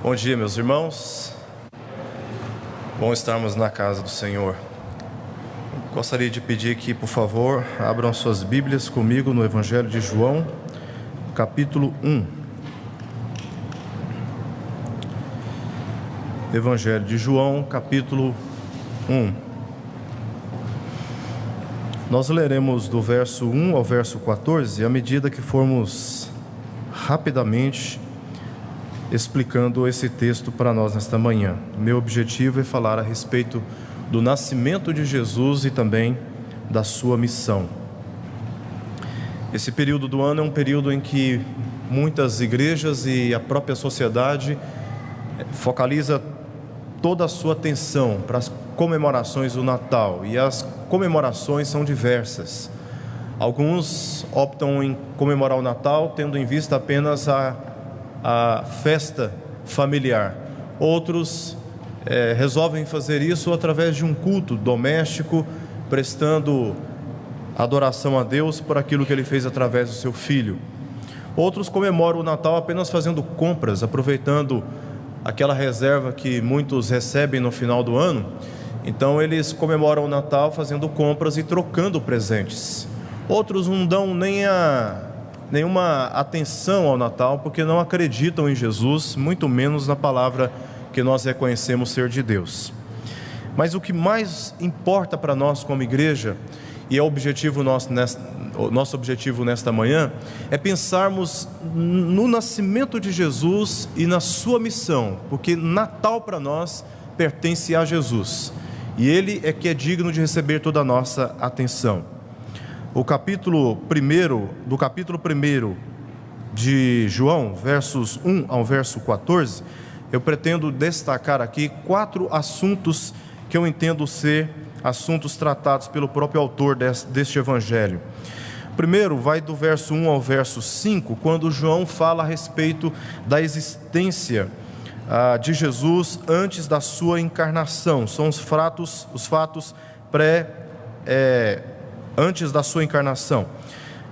Bom dia, meus irmãos. Bom estarmos na casa do Senhor. Gostaria de pedir que, por favor, abram suas Bíblias comigo no Evangelho de João, capítulo 1. Evangelho de João, capítulo 1. Nós leremos do verso 1 ao verso 14, à medida que formos rapidamente explicando esse texto para nós nesta manhã. Meu objetivo é falar a respeito do nascimento de Jesus e também da sua missão. Esse período do ano é um período em que muitas igrejas e a própria sociedade focaliza toda a sua atenção para as comemorações do Natal, e as comemorações são diversas. Alguns optam em comemorar o Natal tendo em vista apenas a festa familiar. Outros resolvem fazer isso através de um culto doméstico, prestando adoração a Deus por aquilo que Ele fez através do seu Filho. Outros comemoram o Natal apenas fazendo compras, aproveitando aquela reserva que muitos recebem no final do ano. Então eles comemoram o Natal fazendo compras e trocando presentes. Outros não dão nenhuma atenção ao Natal, porque não acreditam em Jesus, muito menos na palavra que nós reconhecemos ser de Deus. Mas o que mais importa para nós como igreja, e é o nosso objetivo nesta manhã, é pensarmos no nascimento de Jesus e na sua missão, porque Natal para nós pertence a Jesus, e Ele é que é digno de receber toda a nossa atenção. Do capítulo 1 de João, versos 1 ao verso 14, eu pretendo destacar aqui 4 assuntos que eu entendo ser assuntos tratados pelo próprio autor deste evangelho. Primeiro, vai do verso 1 ao verso 5, quando João fala a respeito da existência de Jesus antes da sua encarnação. São os fatos antes da sua encarnação.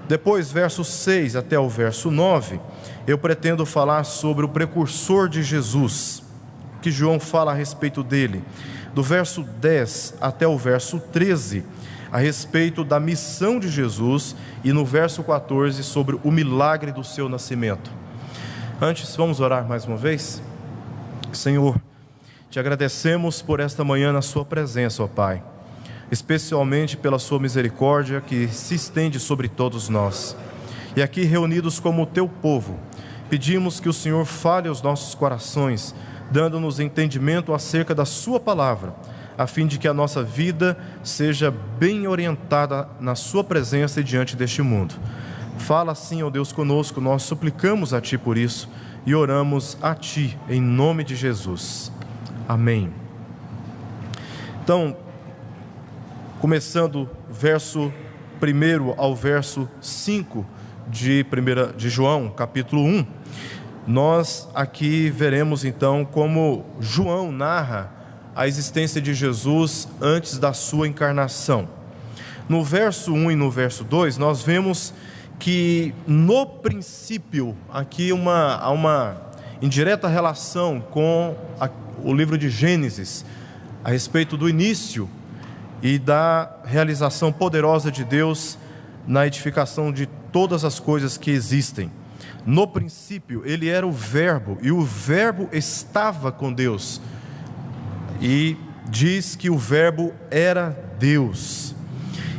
Depois, verso 6 até o verso 9, eu pretendo falar sobre o precursor de Jesus, que João fala a respeito dele. Do verso 10 até o verso 13, a respeito da missão de Jesus, e no verso 14, sobre o milagre do seu nascimento. Antes, vamos orar mais uma vez? Senhor, te agradecemos por esta manhã na sua presença, ó Pai, especialmente pela sua misericórdia que se estende sobre todos nós. E aqui reunidos como o teu povo, pedimos que o Senhor fale aos nossos corações, dando-nos entendimento acerca da sua palavra, a fim de que a nossa vida seja bem orientada na sua presença e diante deste mundo. Fala assim, ó Deus, conosco, nós suplicamos a ti por isso e oramos a ti em nome de Jesus. Amém. Então, começando verso 1 ao verso 5 de João, capítulo 1, nós aqui veremos então como João narra a existência de Jesus antes da sua encarnação. No verso 1 e no verso 2, nós vemos que no princípio, aqui há uma indireta relação com o livro de Gênesis, a respeito do início e da realização poderosa de Deus na edificação de todas as coisas que existem. No princípio, ele era o Verbo, e o Verbo estava com Deus, e diz que o Verbo era Deus.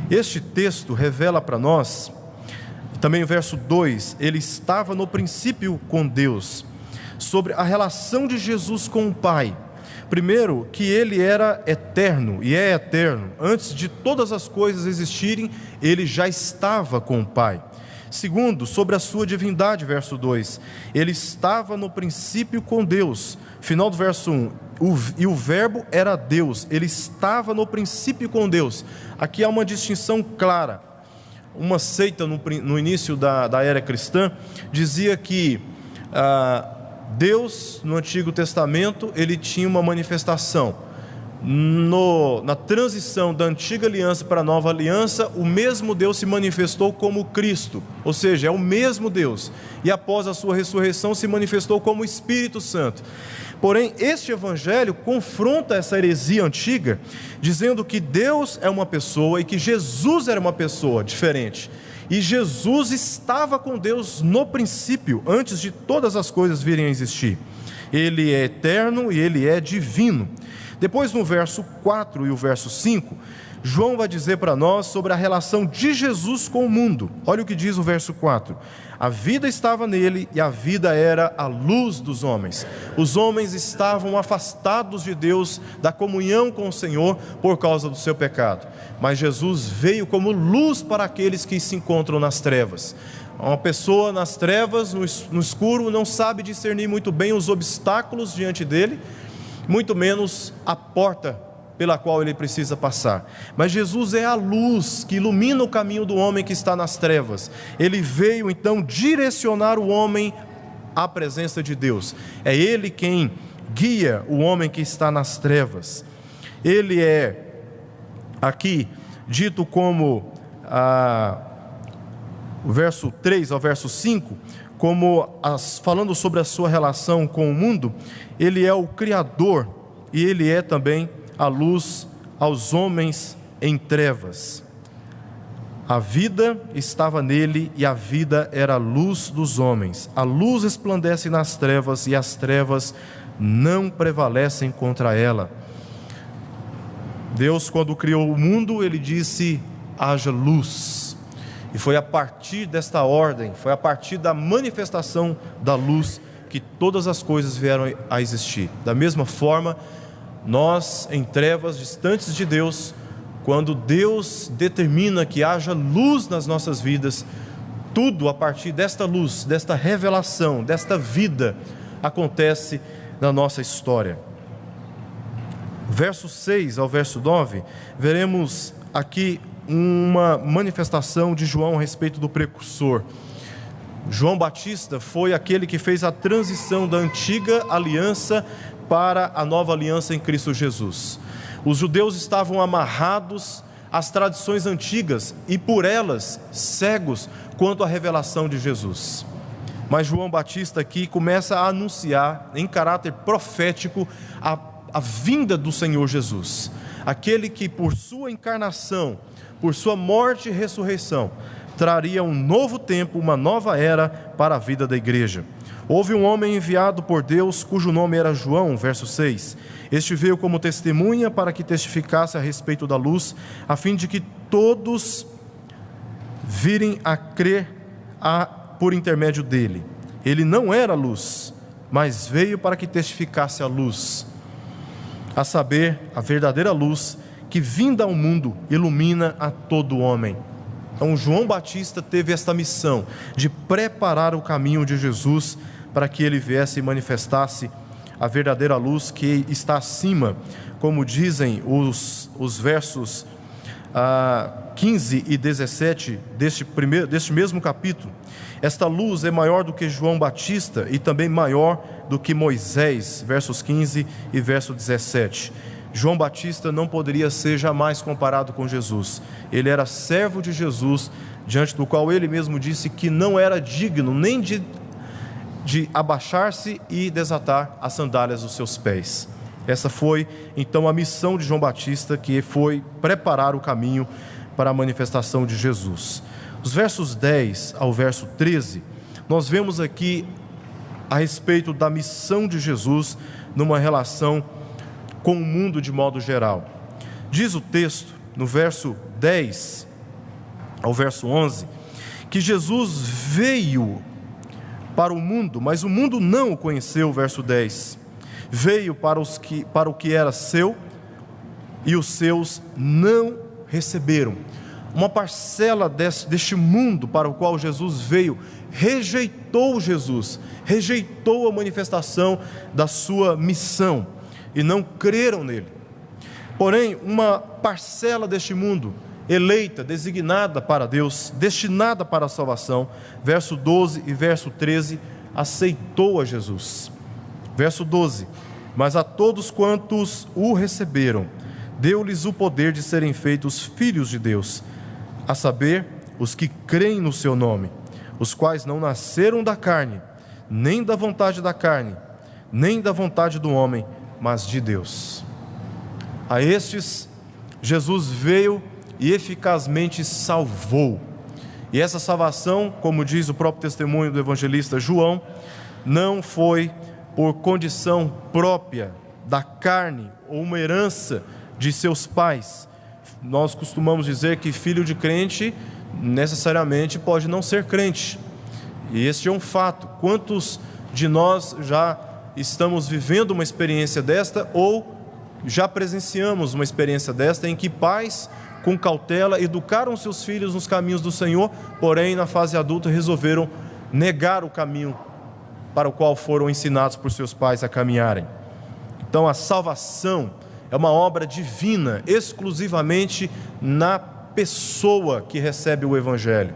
Este texto revela para nós, também o verso 2, ele estava no princípio com Deus, sobre a relação de Jesus com o Pai. Primeiro, que ele era eterno, e é eterno. Antes de todas as coisas existirem, ele já estava com o Pai. Segundo, sobre a sua divindade, verso 2, ele estava no princípio com Deus. Final do verso 1, e o Verbo era Deus, ele estava no princípio com Deus. Aqui há uma distinção clara. Uma seita no início da era cristã dizia que Deus, no Antigo Testamento, ele tinha uma manifestação. na transição da antiga aliança para a nova aliança, o mesmo Deus se manifestou como Cristo, ou seja, é o mesmo Deus, e após a sua ressurreição se manifestou como Espírito Santo. Porém, este evangelho confronta essa heresia antiga, dizendo que Deus é uma pessoa e que Jesus era uma pessoa diferente. E Jesus estava com Deus no princípio, antes de todas as coisas virem a existir. Ele é eterno e ele é divino. Depois, no verso 4 e o verso 5, João vai dizer para nós sobre a relação de Jesus com o mundo. Olha o que diz o verso 4. A vida estava nele e a vida era a luz dos homens. Os homens estavam afastados de Deus, da comunhão com o Senhor, por causa do seu pecado. Mas Jesus veio como luz para aqueles que se encontram nas trevas. Uma pessoa nas trevas, no escuro, não sabe discernir muito bem os obstáculos diante dele, muito menos a porta pela qual ele precisa passar. Mas Jesus é a luz que ilumina o caminho do homem que está nas trevas. Ele veio então direcionar o homem à presença de Deus. É Ele quem guia o homem que está nas trevas. Ele é aqui dito como o verso 3 ao verso 5, falando sobre a sua relação com o mundo. Ele é o Criador e Ele é também a luz aos homens em trevas. A vida estava nele e a vida era a luz dos homens. A luz resplandece nas trevas e as trevas não prevalecem contra ela. Deus, quando criou o mundo, Ele disse: haja luz. E foi a partir desta ordem, foi a partir da manifestação da luz que todas as coisas vieram a existir. Da mesma forma, nós em trevas, distantes de Deus, quando Deus determina que haja luz nas nossas vidas, tudo a partir desta luz, desta revelação, desta vida, acontece na nossa história. Verso 6 ao verso 9, veremos aqui uma manifestação de João a respeito do precursor. João Batista foi aquele que fez a transição da antiga aliança para a nova aliança em Cristo Jesus. Os judeus estavam amarrados às tradições antigas e por elas cegos quanto à revelação de Jesus. Mas João Batista aqui começa a anunciar em caráter profético a vinda do Senhor Jesus, aquele que por sua encarnação, por sua morte e ressurreição, traria um novo tempo, uma nova era para a vida da igreja. Houve um homem enviado por Deus, cujo nome era João, verso 6. Este veio como testemunha para que testificasse a respeito da luz, a fim de que todos virem a crer por intermédio dele. Ele não era luz, mas veio para que testificasse a luz, a saber, a verdadeira luz, que vinda ao mundo, ilumina a todo homem. Então João Batista teve esta missão de preparar o caminho de Jesus para que ele viesse e manifestasse a verdadeira luz que está acima, como dizem os versos 15 e 17 deste mesmo capítulo. Esta luz é maior do que João Batista e também maior do que Moisés, versos 15 e verso 17. João Batista não poderia ser jamais comparado com Jesus. Ele era servo de Jesus, diante do qual ele mesmo disse que não era digno nem de abaixar-se e desatar as sandálias dos seus pés. Essa foi então a missão de João Batista, que foi preparar o caminho para a manifestação de Jesus. Os versos 10 ao verso 13, nós vemos aqui a respeito da missão de Jesus numa relação com o mundo de modo geral. Diz o texto, no verso 10 ao verso 11, que Jesus veio para o mundo, mas o mundo não o conheceu, verso 10. Veio para o que era seu, e os seus não receberam. Uma parcela deste mundo para o qual Jesus veio, rejeitou Jesus, rejeitou a manifestação da sua missão, e não creram nele. Porém, uma parcela deste mundo, eleita, designada para Deus, destinada para a salvação, verso 12 e verso 13, aceitou a Jesus. Verso 12: Mas a todos quantos o receberam, deu-lhes o poder de serem feitos filhos de Deus, a saber, os que creem no seu nome, os quais não nasceram da carne, nem da vontade da carne, nem da vontade do homem, mas de Deus. A estes, Jesus veio e eficazmente salvou. E essa salvação, como diz o próprio testemunho do evangelista João, não foi por condição própria da carne ou uma herança de seus pais. Nós costumamos dizer que filho de crente necessariamente pode não ser crente. E este é um fato. Quantos de nós já estamos vivendo uma experiência desta ou já presenciamos uma experiência desta em que pais, com cautela, educaram seus filhos nos caminhos do Senhor, porém na fase adulta resolveram negar o caminho para o qual foram ensinados por seus pais a caminharem. Então a salvação é uma obra divina, exclusivamente na pessoa que recebe o Evangelho.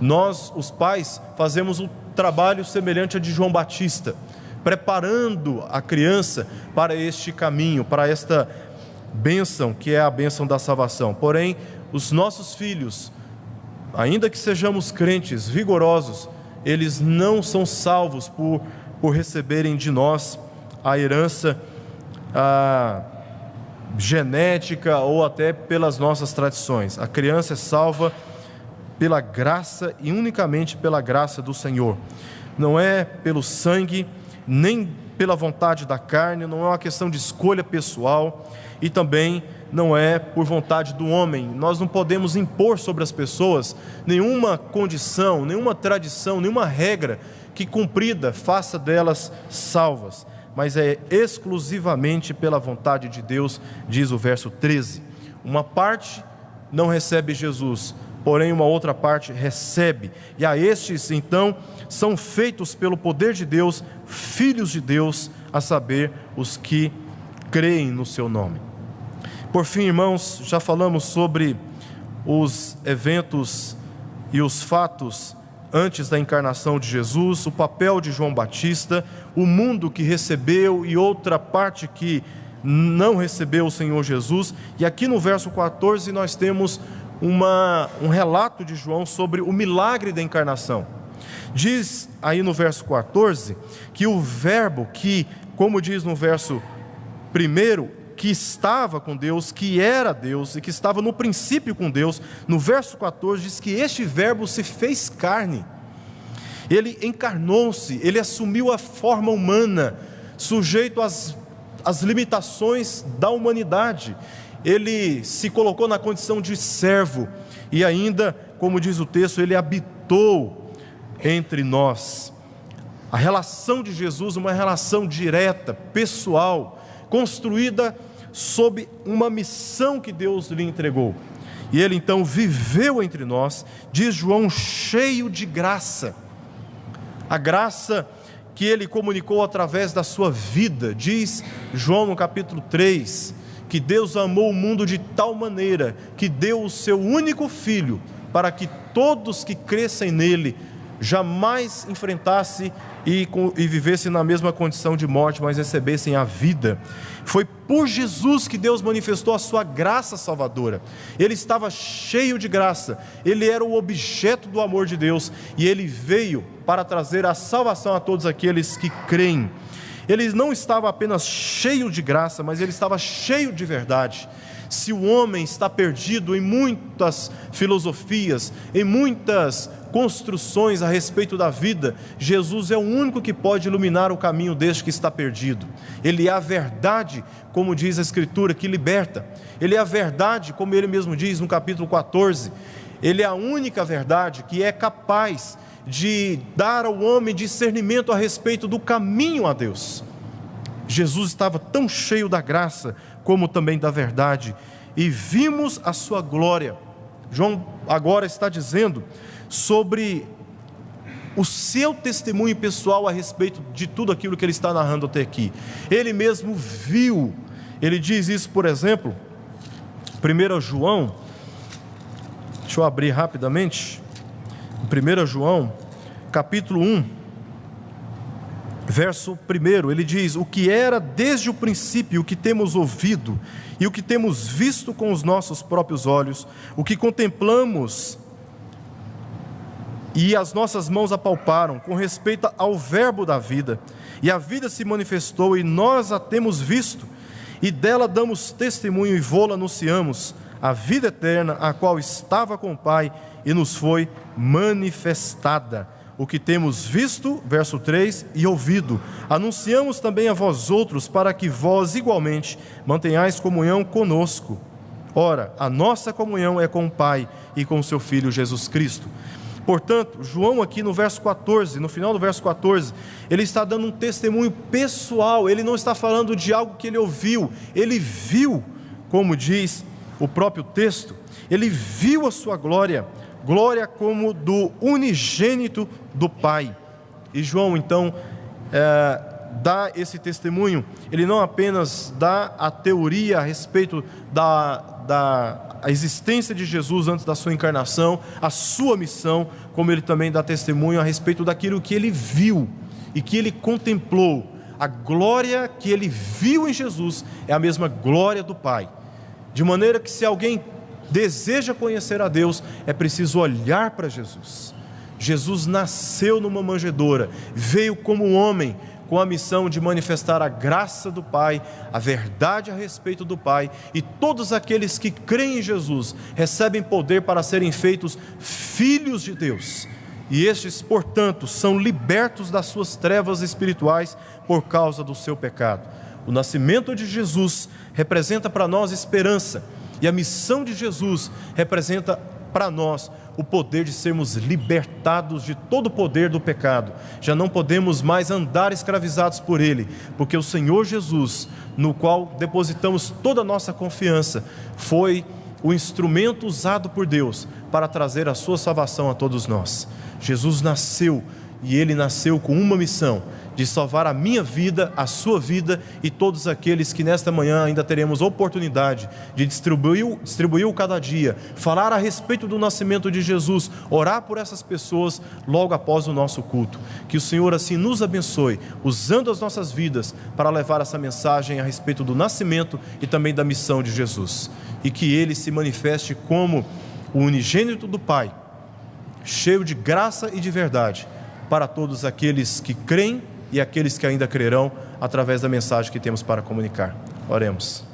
Nós, os pais, fazemos um trabalho semelhante a de João Batista, preparando a criança para este caminho, para esta bênção que é a bênção da salvação. Porém, os nossos filhos, ainda que sejamos crentes vigorosos, eles não são salvos por receberem de nós a herança genética ou até pelas nossas tradições. A criança é salva pela graça e unicamente pela graça do Senhor. Não é pelo sangue, nem pela vontade da carne, não é uma questão de escolha pessoal e também não é por vontade do homem. Nós não podemos impor sobre as pessoas nenhuma condição, nenhuma tradição, nenhuma regra que cumprida faça delas salvas, mas é exclusivamente pela vontade de Deus, diz o verso 13. Uma parte não recebe Jesus, porém uma outra parte recebe, e a estes então são feitos pelo poder de Deus, filhos de Deus, a saber, os que creem no seu nome. Por fim, irmãos, já falamos sobre os eventos e os fatos antes da encarnação de Jesus, o papel de João Batista, o mundo que recebeu e outra parte que não recebeu o Senhor Jesus. E aqui no verso 14 nós temos um relato de João sobre o milagre da encarnação. Diz aí no verso 14 que o verbo que, como diz no verso 1, que estava com Deus, que era Deus e que estava no princípio com Deus, no verso 14 diz que este verbo se fez carne. Ele encarnou-se, ele assumiu a forma humana, sujeito às limitações da humanidade. Ele se colocou na condição de servo e ainda, como diz o texto, ele habitou entre nós. A relação de Jesus, uma relação direta, pessoal, construída sob uma missão que Deus lhe entregou. E ele então viveu entre nós, diz João, cheio de graça. A graça que ele comunicou através da sua vida, diz João no capítulo 3, que Deus amou o mundo de tal maneira que deu o seu único Filho, para que todos que crescem nele jamais enfrentassem e vivessem na mesma condição de morte, mas recebessem a vida. Foi por Jesus que Deus manifestou a sua graça salvadora. Ele estava cheio de graça, ele era o objeto do amor de Deus, e ele veio para trazer a salvação a todos aqueles que creem. Ele não estava apenas cheio de graça, mas ele estava cheio de verdade. Se o homem está perdido em muitas filosofias, em muitas construções a respeito da vida, Jesus é o único que pode iluminar o caminho deste que está perdido. Ele é a verdade, como diz a Escritura, que liberta. Ele é a verdade, como ele mesmo diz no capítulo 14. Ele é a única verdade que é capaz de dar ao homem discernimento a respeito do caminho a Deus. Jesus estava tão cheio da graça como também da verdade, e vimos a sua glória. João agora está dizendo sobre o seu testemunho pessoal a respeito de tudo aquilo que ele está narrando até aqui. Ele mesmo viu, ele diz isso, por exemplo, 1 João, deixa eu abrir rapidamente, 1 João, capítulo 1, Verso 1, ele diz: o que era desde o princípio, o que temos ouvido e o que temos visto com os nossos próprios olhos, o que contemplamos e as nossas mãos apalparam com respeito ao verbo da vida. E a vida se manifestou e nós a temos visto, e dela damos testemunho e vô-la anunciamos, a vida eterna, a qual estava com o Pai e nos foi manifestada. O que temos visto, verso 3, e ouvido, anunciamos também a vós outros, para que vós igualmente mantenhais comunhão conosco. Ora, a nossa comunhão é com o Pai e com o seu Filho Jesus Cristo. Portanto, João aqui no verso 14, no final do verso 14, ele está dando um testemunho pessoal, ele não está falando de algo que ele ouviu, ele viu, como diz o próprio texto, ele viu a sua glória, glória como do unigênito do Pai. E João então dá esse testemunho, ele não apenas dá a teoria a respeito da existência de Jesus antes da sua encarnação, a sua missão, como ele também dá testemunho a respeito daquilo que ele viu e que ele contemplou. A glória que ele viu em Jesus é a mesma glória do Pai, de maneira que se alguém deseja conhecer a Deus, é preciso olhar para Jesus. Jesus nasceu numa manjedoura, veio como um homem, com a missão de manifestar a graça do Pai, a verdade a respeito do Pai, e todos aqueles que creem em Jesus recebem poder para serem feitos filhos de Deus, e estes, portanto, são libertos das suas trevas espirituais por causa do seu pecado. O nascimento de Jesus representa para nós esperança, e a missão de Jesus representa para nós o poder de sermos libertados de todo o poder do pecado. Já não podemos mais andar escravizados por ele, porque o Senhor Jesus, no qual depositamos toda a nossa confiança, foi o instrumento usado por Deus para trazer a sua salvação a todos nós. Jesus nasceu, e ele nasceu com uma missão: de salvar a minha vida, a sua vida e todos aqueles que nesta manhã ainda teremos oportunidade de distribuir cada dia, falar a respeito do nascimento de Jesus, orar por essas pessoas logo após o nosso culto. Que o Senhor assim nos abençoe, usando as nossas vidas para levar essa mensagem a respeito do nascimento e também da missão de Jesus, e que ele se manifeste como o unigênito do Pai, cheio de graça e de verdade, para todos aqueles que creem e aqueles que ainda crerão através da mensagem que temos para comunicar. Oremos.